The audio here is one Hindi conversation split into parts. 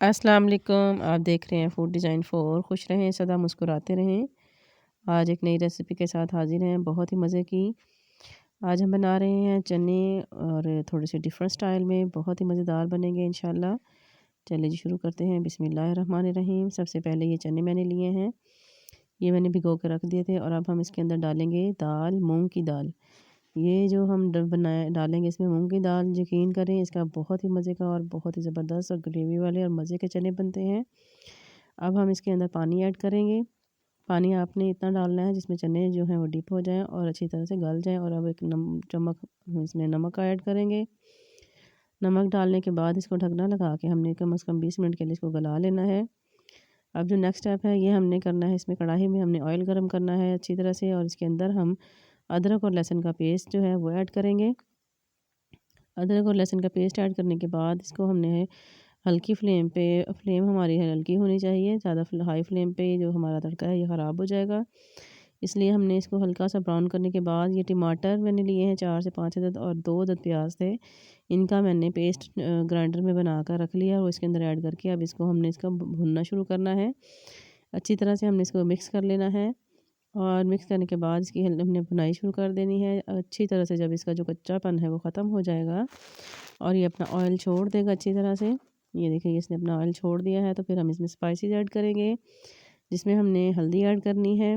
अस्सलाम वालेकुम। आप देख रहे हैं फूड डिज़ाइन 4। खुश रहें, सदा मुस्कुराते रहें। आज एक नई रेसिपी के साथ हाज़िर हैं, बहुत ही मज़े की। आज हम बना रहे हैं चने और थोड़े से डिफरेंट स्टाइल में, बहुत ही मज़ेदार बनेंगे इंशाल्लाह। चलिए जी शुरू करते हैं। बिस्मिल्लाहिर्रहमानिर्रहीम। सबसे पहले ये चने मैंने लिए हैं, ये मैंने भिगो के रख दिए थे और अब हम इसके अंदर डालेंगे दाल, मूँग की दाल। ये जो हम डालेंगे इसमें मूँग की दाल, यकीन करें इसका बहुत ही मज़े का और बहुत ही ज़बरदस्त और ग्रेवी वाले और मज़े के चने बनते हैं। अब हम इसके अंदर पानी ऐड करेंगे। पानी आपने इतना डालना है जिसमें चने जो हैं वो डिप हो जाएँ और अच्छी तरह से गल जाएँ। और अब एक चम्मच इसमें नमक का ऐड करेंगे। नमक डालने के बाद इसको ढकना लगा के हमने कम से कम 20 मिनट के लिए इसको गला लेना है। अब जो नेक्स्ट स्टेप है ये हमने करना है, इसमें कढ़ाई में हमने ऑयल गर्म करना है अच्छी तरह से और इसके अंदर हम अदरक और लहसुन का पेस्ट जो है वो ऐड करेंगे। अदरक और लहसुन का पेस्ट ऐड करने के बाद इसको हमने हल्की फ्लेम पे, फ्लेम हमारी हल्की होनी चाहिए, ज़्यादा हाई फ्लेम पे जो हमारा तड़का है ये ख़राब हो जाएगा। इसलिए हमने इसको हल्का सा ब्राउन करने के बाद ये टमाटर मैंने लिए हैं 4 से 5 अदद और 2 अदद प्याज थे, इनका मैंने पेस्ट ग्राइंडर में बना कर रख लिया और इसके अंदर ऐड करके अब इसको हमने इसका भुनना शुरू करना है। अच्छी तरह से हमने इसको मिक्स कर लेना है और मिक्स करने के बाद इसकी हमने भुनाई शुरू कर देनी है अच्छी तरह से। जब इसका जो कच्चापन है वो ख़त्म हो जाएगा और ये अपना ऑयल छोड़ देगा अच्छी तरह से, ये देखिए इसने अपना ऑयल छोड़ दिया है, तो फिर हम इसमें स्पाइसेस ऐड करेंगे जिसमें हमने हल्दी ऐड करनी है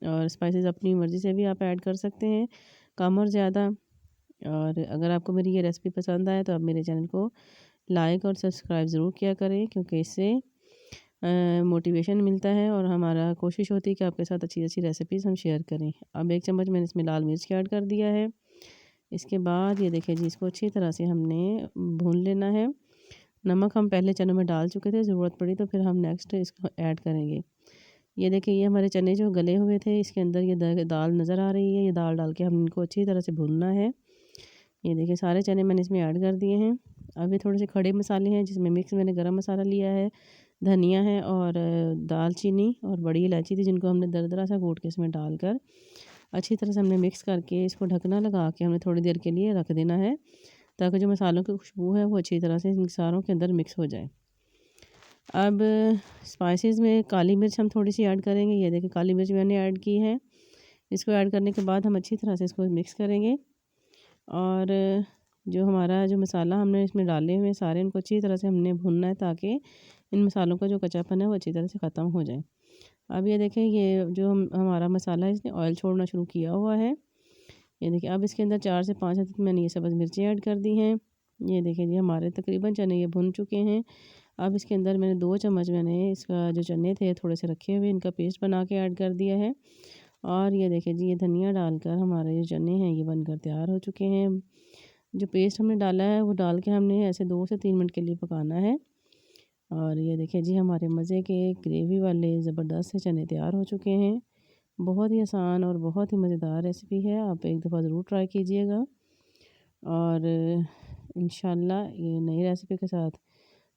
और स्पाइसेस अपनी मर्ज़ी से भी आप ऐड कर सकते हैं, कम और ज़्यादा। और अगर आपको मेरी ये रेसिपी पसंद आए तो आप मेरे चैनल को लाइक और सब्सक्राइब ज़रूर किया करें, क्योंकि इससे मोटिवेशन मिलता है और हमारा कोशिश होती है कि आपके साथ अच्छी अच्छी रेसिपीज़ हम शेयर करें। अब 1 चम्मच मैंने इसमें लाल मिर्च ऐड कर दिया है। इसके बाद ये देखिए जी इसको अच्छी तरह से हमने भून लेना है। नमक हम पहले चनों में डाल चुके थे, ज़रूरत पड़ी तो फिर हम नेक्स्ट इसको ऐड करेंगे। ये देखिए ये हमारे चने जो गले हुए थे, इसके अंदर ये दाल नज़र आ रही है, ये दाल डाल के हम इनको अच्छी तरह से भूनना है। ये देखिए सारे चने मैंने इसमें ऐड कर दिए हैं। अब ये थोड़े से खड़े मसाले हैं जिसमें मिक्स मैंने गरम मसाला लिया है, धनिया है और दालचीनी और बड़ी इलायची थी, जिनको हमने दरदरा सा कूट के इसमें डालकर अच्छी तरह से हमने मिक्स करके इसको ढकना लगा के हमने थोड़ी देर के लिए रख देना है, ताकि जो मसालों की खुशबू है वो अच्छी तरह से इन सारों के अंदर मिक्स हो जाए। अब स्पाइसेस में काली मिर्च हम थोड़ी सी ऐड करेंगे। ये देखिए काली मिर्च मैंने ऐड की है। इसको ऐड करने के बाद हम अच्छी तरह से इसको मिक्स करेंगे और जो हमारा जो मसाला हमने इसमें डाले हुए सारे, इनको अच्छी तरह से हमने भूनना है ताकि इन मसालों का जो कच्चापन है वो अच्छी तरह से ख़त्म हो जाए। अब ये देखें ये जो हमारा मसाला है इसने ऑयल छोड़ना शुरू किया हुआ है। ये देखिए अब इसके अंदर 4 से 5 अदद मैंने ये सब्ज़ मिर्ची ऐड कर दी हैं। ये देखिए जी हमारे तकरीबन चने ये भुन चुके हैं। अब इसके अंदर मैंने 2 चम्मच मैंने इसका जो चने थे थोड़े से रखे हुए, इनका पेस्ट बना के ऐड कर दिया है। और ये देखिए जी ये धनिया डालकर हमारे जो चने हैं ये बनकर तैयार हो चुके हैं। जो पेस्ट हमने डाला है वो डाल के हमने ऐसे 2 से 3 मिनट के लिए पकाना है। और ये देखिए जी हमारे मज़े के ग्रेवी वाले ज़बरदस्त से चने तैयार हो चुके हैं। बहुत ही आसान और बहुत ही मज़ेदार रेसिपी है, आप एक दफ़ा ज़रूर ट्राई कीजिएगा। और इंशाल्लाह ये नई रेसिपी के साथ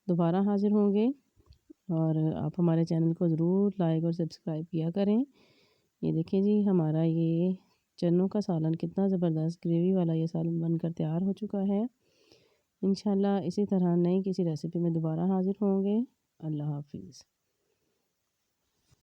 दोबारा हाज़िर होंगे। और आप हमारे चैनल को ज़रूर लाइक और सब्सक्राइब किया करें। ये देखिए जी हमारा ये चनों का सालन कितना ज़बरदस्त ग्रेवी वाला ये सालन बनकर तैयार हो चुका है। इंशाल्लाह इसी तरह नई किसी रेसिपी में दोबारा हाज़िर होंगे। अल्लाह हाफ़िज़।